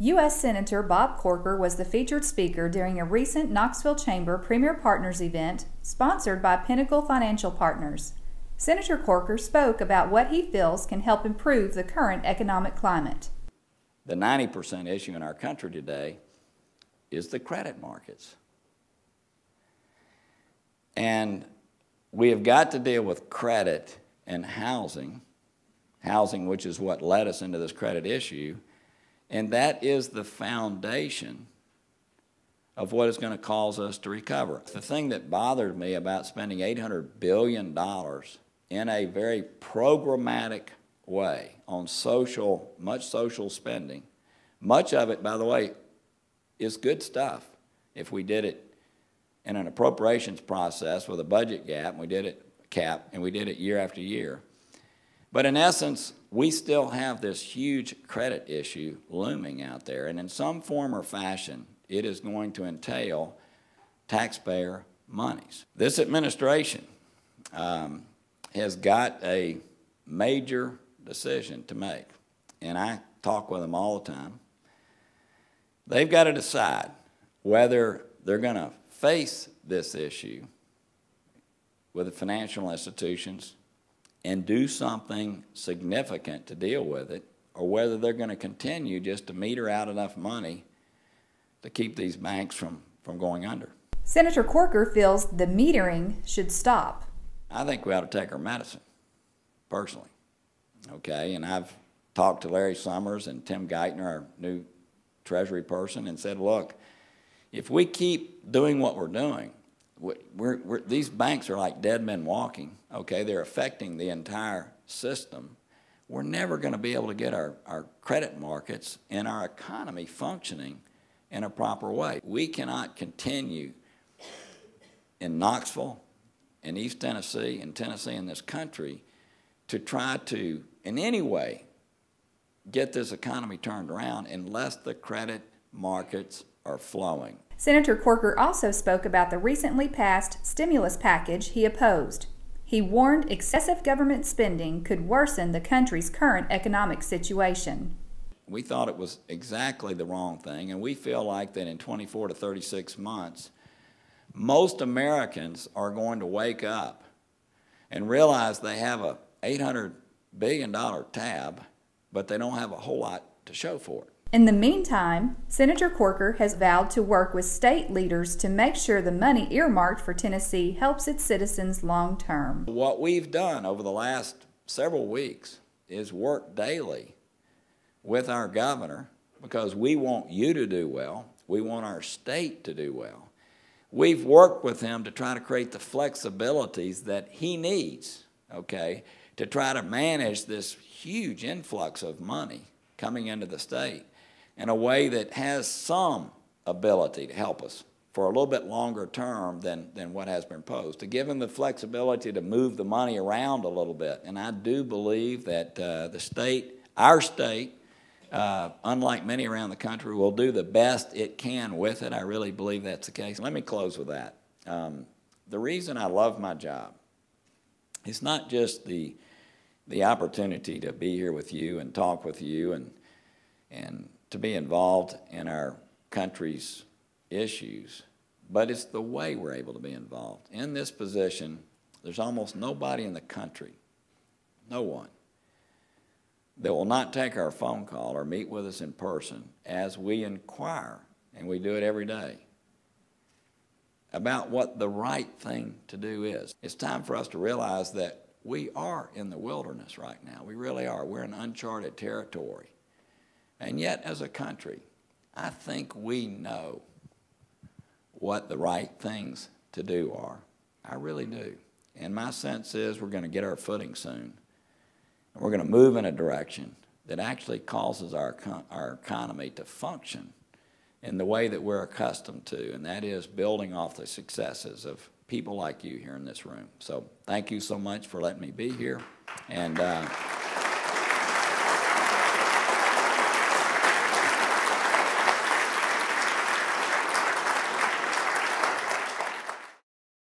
U.S. Senator Bob Corker was the featured speaker during a recent Knoxville Chamber Premier Partners event sponsored by Pinnacle Financial Partners. Senator Corker spoke about what he feels can help improve the current economic climate. The 90% issue in our country today is the credit markets. And we have got to deal with credit and housing, which is what led us into this credit issue, and that is the foundation of what is going to cause us to recover. The thing that bothered me about spending $800 billion in a very programmatic way on much social spending, much of it, by the way, is good stuff if we did it in an appropriations process with a budget gap, and we did it year after year. But in essence, we still have this huge credit issue looming out there, and in some form or fashion, it is going to entail taxpayer monies. This administration has got a major decision to make, and I talk with them all the time. They've got to decide whether they're going to face this issue with the financial institutions and do something significant to deal with it, or whether they're going to continue just to meter out enough money to keep these banks from going under. Senator Corker feels the metering should stop. I think we ought to take our medicine, personally. Okay, and I've talked to Larry Summers and Tim Geithner, our new Treasury person, and said, look, if we keep doing what we're doing, these banks are like dead men walking, okay? They're affecting the entire system. We're never going to be able to get our credit markets and our economy functioning in a proper way. We cannot continue in Knoxville, in East Tennessee, in Tennessee, in this country, to try to, in any way, get this economy turned around unless the credit markets are flowing. Senator Corker also spoke about the recently passed stimulus package he opposed. He warned excessive government spending could worsen the country's current economic situation. We thought it was exactly the wrong thing, and we feel like that in 24 to 36 months, most Americans are going to wake up and realize they have a $800 billion tab, but they don't have a whole lot to show for it. In the meantime, Senator Corker has vowed to work with state leaders to make sure the money earmarked for Tennessee helps its citizens long term. What we've done over the last several weeks is work daily with our governor, because we want you to do well. We want our state to do well. We've worked with him to try to create the flexibilities that he needs, okay, to try to manage this huge influx of money coming into the state in a way that has some ability to help us for a little bit longer term than what has been proposed, to give him the flexibility to move the money around a little bit. And I do believe that our state, unlike many around the country, will do the best it can with it. I really believe that's the case. Let me close with that. The reason I love my job is not just the opportunity to be here with you and talk with you and to be involved in our country's issues, but it's the way we're able to be involved. In this position, there's almost nobody in the country, no one, that will not take our phone call or meet with us in person as we inquire, and we do it every day, about what the right thing to do is. It's time for us to realize that we are in the wilderness right now. We really are. We're in uncharted territory. And yet, as a country, I think we know what the right things to do are. I really do. And my sense is we're going to get our footing soon. And we're going to move in a direction that actually causes our economy to function in the way that we're accustomed to, and that is building off the successes of people like you here in this room. So thank you so much for letting me be here. And